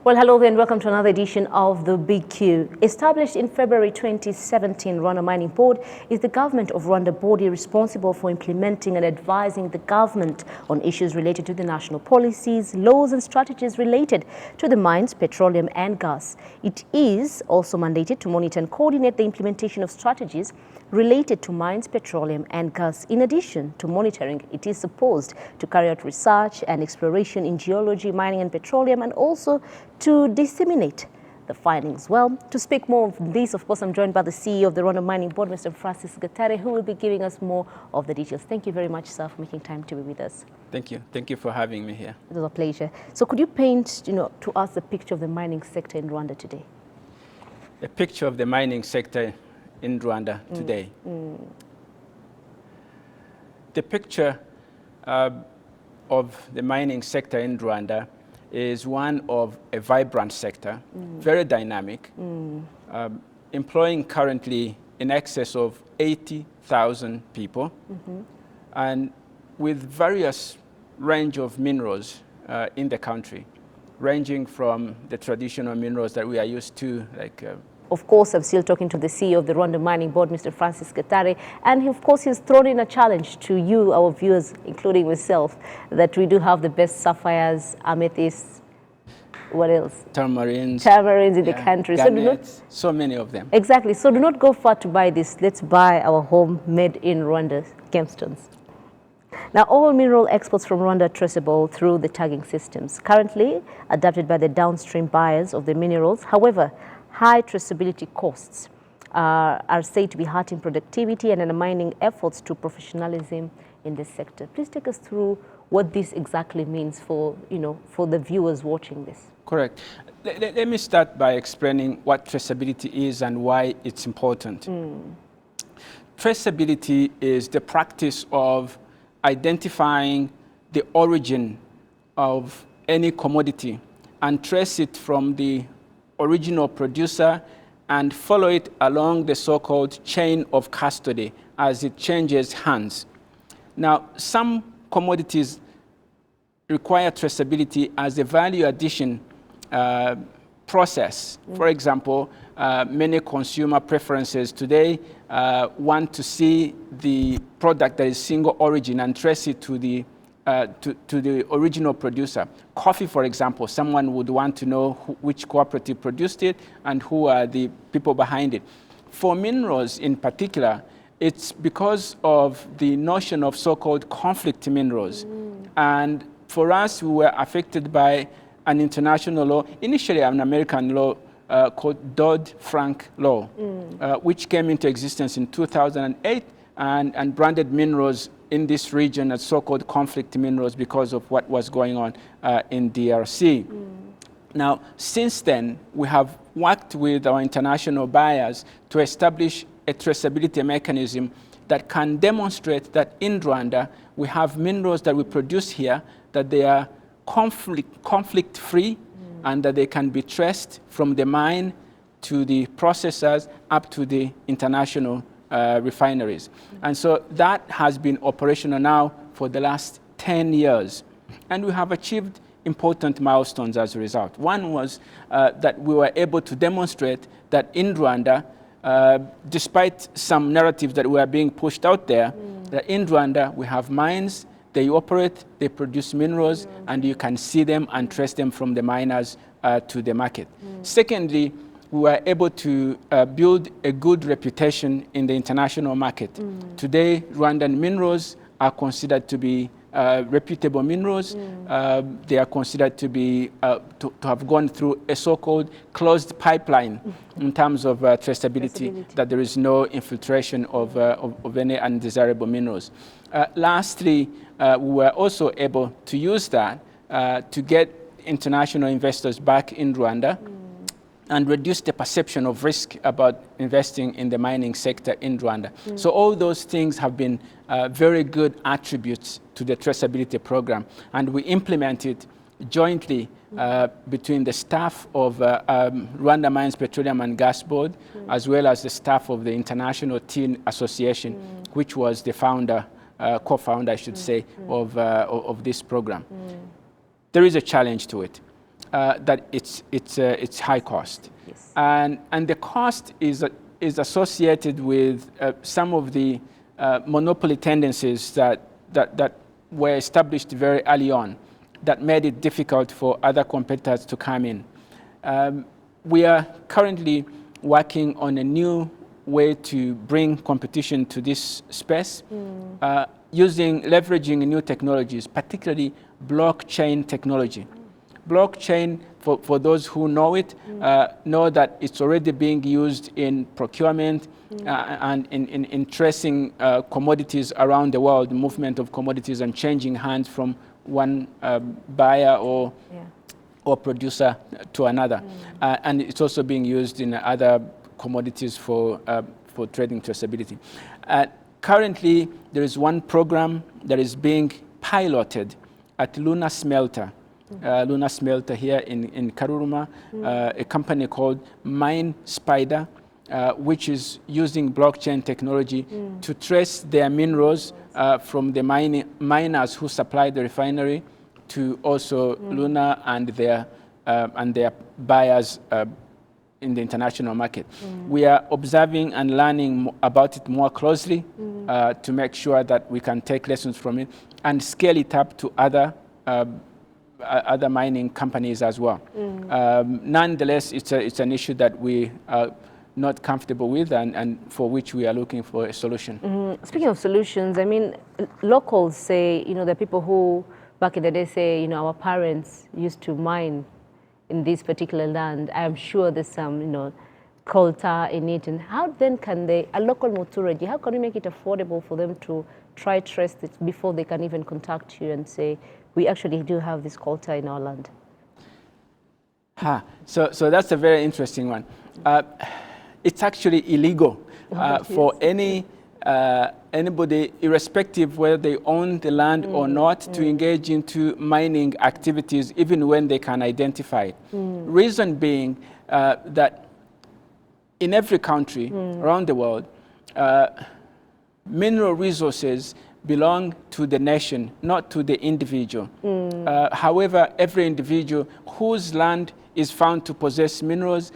Well, hello there and welcome to another edition of The Big Q. Established in February 2017, Rwanda Mining Board is the government of Rwanda body responsible for implementing and advising the government on issues related to the national policies, laws and strategies related to the mines, petroleum and gas. It is also mandated to monitor and coordinate the implementation of strategies related to mines, petroleum and gas. In addition to monitoring, it is supposed to carry out research and exploration in geology, mining and petroleum, and also to disseminate the findings. Well, to speak more of this, of course, I'm joined by the CEO of the Rwanda Mining Board, Mr. Francis Gatare, who will be giving us more of the details. Thank you very much, sir, for making time to be with us. Thank you. Thank you for having me here. It was a pleasure. So could you paint, to us the picture of the mining sector in Rwanda today? A picture of the mining sector in Rwanda today. The picture of the mining sector in Rwanda is one of a vibrant sector, very dynamic, employing currently in excess of 80,000 people, and with various range of minerals in the country, ranging from the traditional minerals that we are used to, like of course, I'm still talking to the CEO of the Rwanda Mining Board, Mr. Francis Gatare, and of course he's thrown in a challenge to you, our viewers, including myself, that we do have the best sapphires, amethysts, what else? Tamarins in the country. Garnets, so many of them. Exactly. So do not go far to buy this. Let's buy our home made in Rwanda gemstones. Now, all mineral exports from Rwanda are traceable through the tagging systems, currently adapted by the downstream buyers of the minerals. However, high traceability costs are said to be hurting productivity and undermining efforts to professionalism in this sector. Please take us through what this exactly means for, for the viewers watching this. Correct. Let me start by explaining what traceability is and why it's important. Traceability is the practice of identifying the origin of any commodity and trace it from the original producer and follow it along the so-called chain of custody as it changes hands. Now, some commodities require traceability as a value addition process. For example, many consumer preferences today want to see the product that is single origin and trace it to the original producer. Coffee, for example, someone would want to know which cooperative produced it and who are the people behind it. For minerals in particular, it's because of the notion of so-called conflict minerals. And for us, we were affected by an international law, initially an American law called Dodd-Frank law, which came into existence in 2008 and branded minerals in this region as so-called conflict minerals because of what was going on in DRC. Now, since then, we have worked with our international buyers to establish a traceability mechanism that can demonstrate that in Rwanda, we have minerals that we produce here, that they are conflict-free, and that they can be traced from the mine to the processors up to the international refineries. And so that has been operational now for the last 10 years. And we have achieved important milestones as a result. One was that we were able to demonstrate that in Rwanda, despite some narratives that were being pushed out there, that in Rwanda we have mines, they operate, they produce minerals, and you can see them and trace them from the miners to the market. Secondly, we were able to build a good reputation in the international market. Today, Rwandan minerals are considered to be reputable minerals. They are considered to be to have gone through a so-called closed pipeline in terms of traceability, that there is no infiltration of any undesirable minerals. Lastly, we were also able to use that to get international investors back in Rwanda and reduce the perception of risk about investing in the mining sector in Rwanda. So all those things have been very good attributes to the traceability program, and we implement it jointly between the staff of Rwanda Mines, Petroleum and Gas Board, as well as the staff of the International Tin Association, which was the founder, co-founder, I should say, of this program. There is a challenge to it. that it's high cost. Yes. And the cost is associated with some of the monopoly tendencies that were established very early on that made it difficult for other competitors to come in. We are currently working on a new way to bring competition to this space, leveraging new technologies, particularly blockchain technology. Blockchain, for those who know it, know that it's already being used in procurement and in tracing commodities around the world, movement of commodities and changing hands from one buyer or producer to another. And it's also being used in other commodities for trading traceability. Currently, there is one program that is being piloted at Luna Smelter. Luna Smelter here in Karuruma, a company called Mine Spider, which is using blockchain technology to trace their minerals from the miners who supply the refinery to also Luna and their buyers in the international market. We are observing and learning about it more closely to make sure that we can take lessons from it and scale it up to other mining companies as well. Nonetheless, it's an issue that we are not comfortable with and for which we are looking for a solution. Speaking of solutions, I mean, locals say, the people who back in the day say, our parents used to mine in this particular land. I'm sure there's some, coal tar in it. And how then can a local Muturage, how can we make it affordable for them to try trace it before they can even contact you and say, we actually do have this coal tar in our land? So that's a very interesting one. It's actually illegal for anybody, irrespective whether they own the land or not, to engage into mining activities, even when they can identify it. Reason being that in every country around the world, mineral resources belong to the nation, not to the individual. However, every individual whose land is found to possess minerals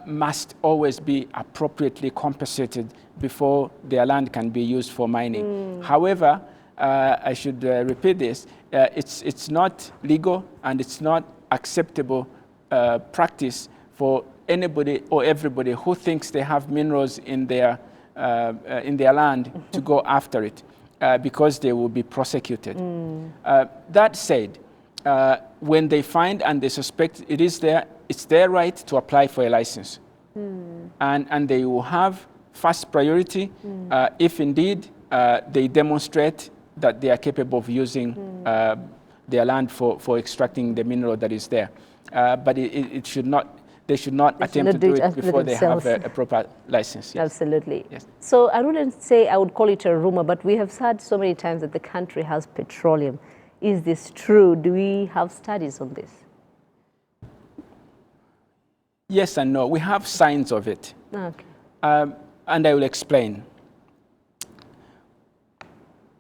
must always be appropriately compensated before their land can be used for mining. However, I should repeat this, it's not legal and it's not acceptable practice for anybody or everybody who thinks they have minerals in their land to go after it because they will be prosecuted. That said, when they find and they suspect it is there, it's their right to apply for a license. And they will have first priority if indeed they demonstrate that they are capable of using their land for extracting the mineral that is there. But it should not, they should not attempt to do it before they have a proper license. Yes. Absolutely. Yes. So I wouldn't say I would call it a rumor, but we have heard so many times that the country has petroleum. Is this true? Do we have studies on this? Yes and no. We have signs of it. Okay. And I will explain.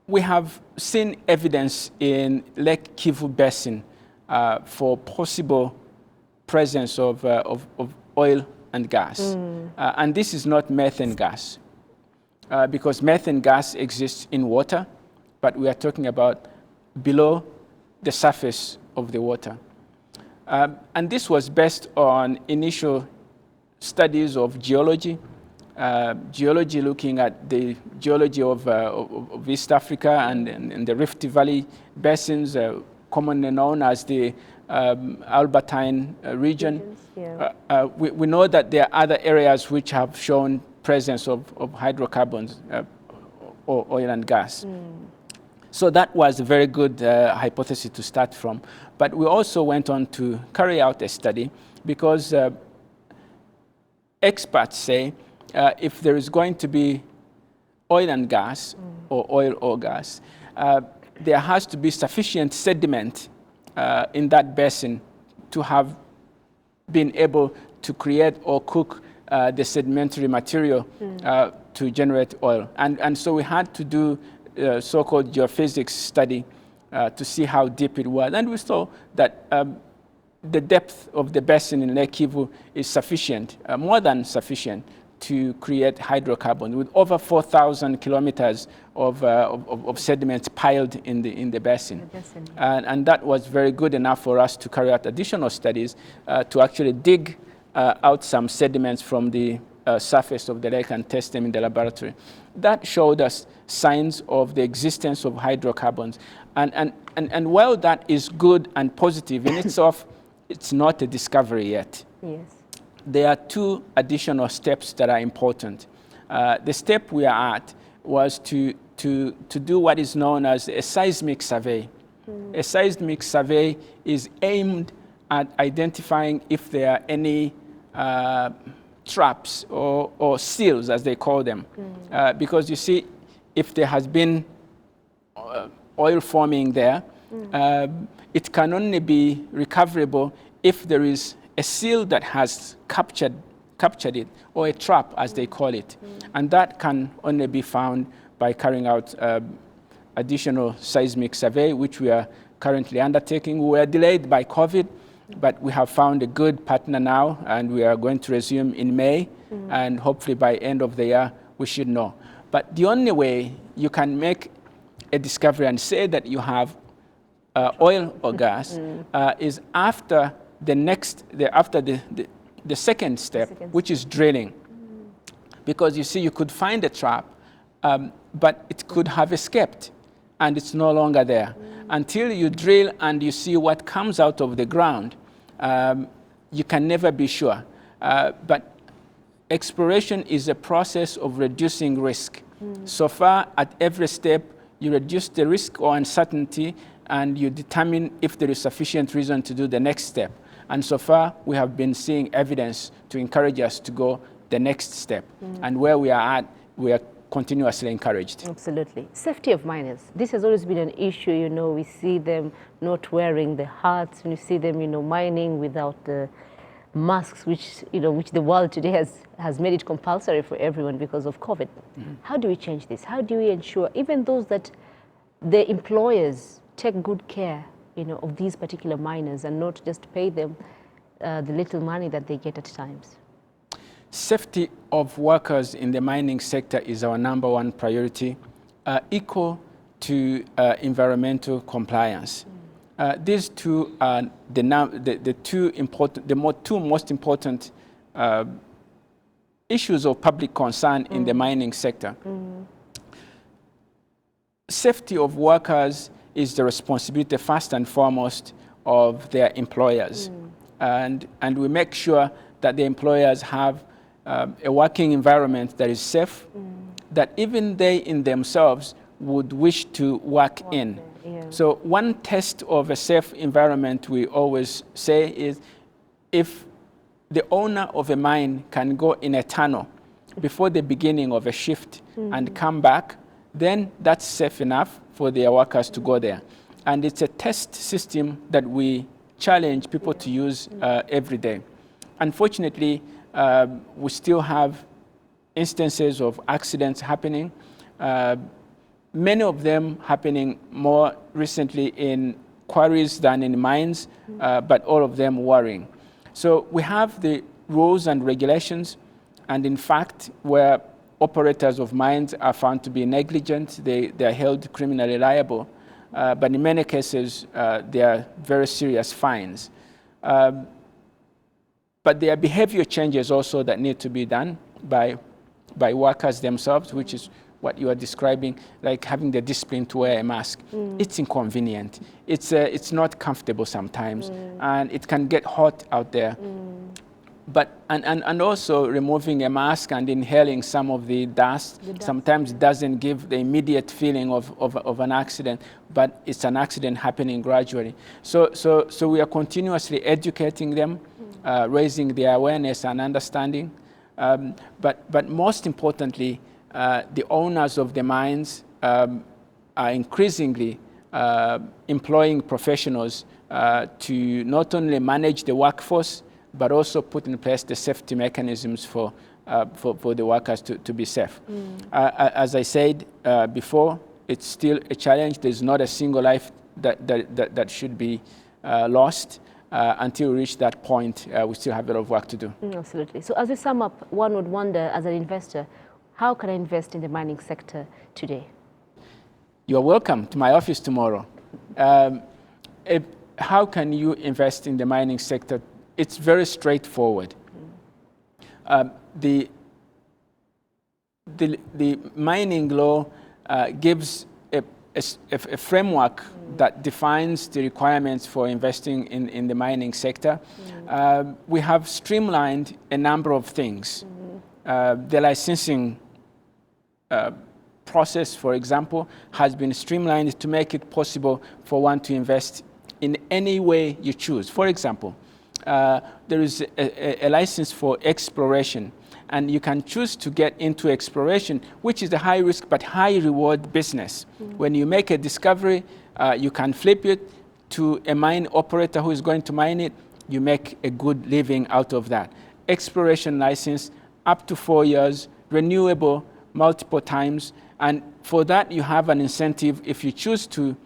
We have seen evidence in Lake Kivu Basin for possible presence of oil and gas. And this is not methane gas, because methane gas exists in water, but we are talking about below the surface of the water. And this was based on initial studies of geology, looking at the geology of East Africa and the Rift Valley basins, commonly known as the Albertine region. We know that there are other areas which have shown presence of hydrocarbons or oil and gas. So that was a very good hypothesis to start from. But we also went on to carry out a study because experts say if there is going to be oil and gas, or oil or gas, there has to be sufficient sediment in that basin to have been able to create or cook the sedimentary material to generate oil. And so we had to do a so-called geophysics study to see how deep it was. And we saw that the depth of the basin in Lake Kivu is sufficient, more than sufficient, to create hydrocarbons, with over 4,000 kilometers of sediments piled in the basin. And that was very good enough for us to carry out additional studies to actually dig out some sediments from the surface of the lake and test them in the laboratory. That showed us signs of the existence of hydrocarbons. And while that is good and positive in itself, it's not a discovery yet. Yes. There are two additional steps that are important. The step we are at was to do what is known as a seismic survey. A seismic survey is aimed at identifying if there are any traps or seals, as they call them. Because you see, if there has been oil forming there, it can only be recoverable if there is a seal that has captured it, or a trap, as they call it. And that can only be found by carrying out additional seismic survey, which we are currently undertaking. We were delayed by COVID, but we have found a good partner now, and we are going to resume in May, and hopefully by end of the year, we should know. But the only way you can make a discovery and say that you have oil or gas is after the second step, which is drilling. Because you see, you could find a trap, but it could have escaped, and it's no longer there. Until you drill and you see what comes out of the ground, you can never be sure. But exploration is a process of reducing risk. So far, at every step, you reduce the risk or uncertainty, and you determine if there is sufficient reason to do the next step. And so far, we have been seeing evidence to encourage us to go the next step. And where we are at, we are continuously encouraged. Absolutely. Safety of miners. This has always been an issue. You know, we see them not wearing the hats, and we see them, you know, mining without the masks, which the world today has made it compulsory for everyone because of COVID. How do we change this? How do we ensure, even those that the employers take good care, of these particular miners, and not just pay them the little money that they get at times? Safety of workers in the mining sector is our #1 priority, equal to environmental compliance. These two are the two most important issues of public concern in the mining sector. Safety of workers is the responsibility, first and foremost, of their employers. And we make sure that the employers have a working environment that is safe, that even they in themselves would wish to work in. So one test of a safe environment, we always say, is if the owner of a mine can go in a tunnel before the beginning of a shift and come back, then that's safe enough for their workers to go there. And it's a test system that we challenge people to use every day. Unfortunately, we still have instances of accidents happening, many of them happening more recently in quarries than in mines, but all of them worrying. So we have the rules and regulations, and in fact, where operators of mines are found to be negligent, they are held criminally liable. But in many cases, there are very serious fines. But there are behavior changes also that need to be done by workers themselves, which is what you are describing, like having the discipline to wear a mask. It's inconvenient. It's not comfortable sometimes, and it can get hot out there. But and also removing a mask and inhaling some of the dust sometimes doesn't give the immediate feeling of an accident, but it's an accident happening gradually. So we are continuously educating them, raising their awareness and understanding. But most importantly, the owners of the mines are increasingly employing professionals to not only manage the workforce, but also put in place the safety mechanisms for the workers to be safe. As I said before, it's still a challenge. There's not a single life that should be lost. until we reach that point, we still have a lot of work to do. Absolutely. So as we sum up, one would wonder, as an investor, how can I invest in the mining sector today? You're welcome to my office tomorrow. How can you invest in the mining sector? It's very straightforward. The mining law gives a framework that defines the requirements for investing in the mining sector. We have streamlined a number of things. The licensing process, for example, has been streamlined to make it possible for one to invest in any way you choose. For example, there is a license for exploration, and you can choose to get into exploration, which is a high risk but high reward business. When you make a discovery, you can flip it to a mine operator who is going to mine it. You make a good living out of that. Exploration license, up to 4 years, renewable multiple times, and for that you have an incentive if you choose to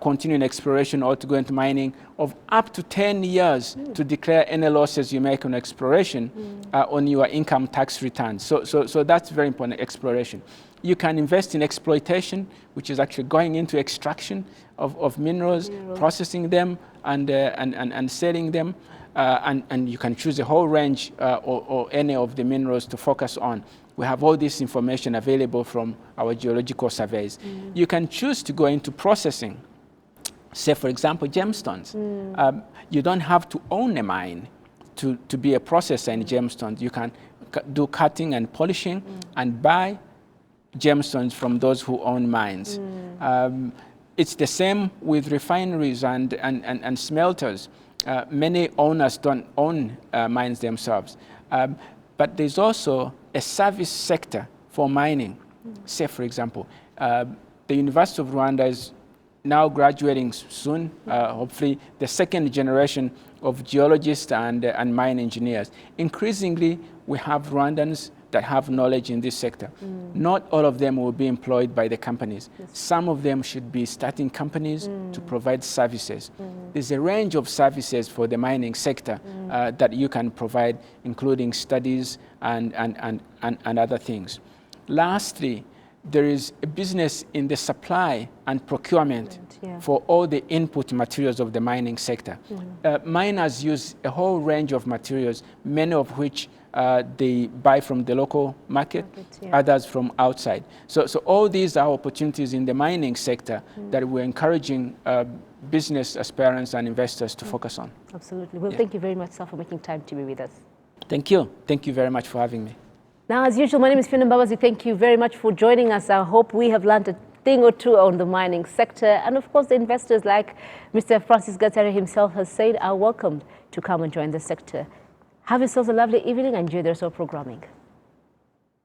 continue in exploration or to go into mining of up to 10 years to declare any losses you make on exploration on your income tax returns. So that's very important, exploration. You can invest in exploitation, which is actually going into extraction of minerals, processing them and selling them. And you can choose a whole range or any of the minerals to focus on. We have all this information available from our geological surveys. You can choose to go into processing. Say, for example, gemstones. You don't have to own a mine to be a processor in gemstones. You can do cutting and polishing and buy gemstones from those who own mines. It's the same with refineries and smelters. Many owners don't own mines themselves. But there's also a service sector for mining. Say, for example, the University of Rwanda is now graduating soon, hopefully the second generation of geologists and mine engineers. Increasingly, we have Rwandans that have knowledge in this sector. Not all of them will be employed by the companies. Some of them should be starting companies to provide services. There's a range of services for the mining sector that you can provide, including studies and other things. Lastly, there is a business in the supply and procurement for all the input materials of the mining sector. Miners use a whole range of materials, many of which they buy from the local market, others from outside. So all these are opportunities in the mining sector that we're encouraging business aspirants and investors to focus on. Absolutely. Well, thank you very much, sir, for making time to be with us. Thank you. Thank you very much for having me. Now, as usual, my name is Fiona Mbabazi. Thank you very much for joining us. I hope we have learned a thing or two on the mining sector. And of course, the investors, like Mr. Francis Gatare himself has said, are welcomed to come and join the sector. Have yourselves a lovely evening and enjoy the rest of programming.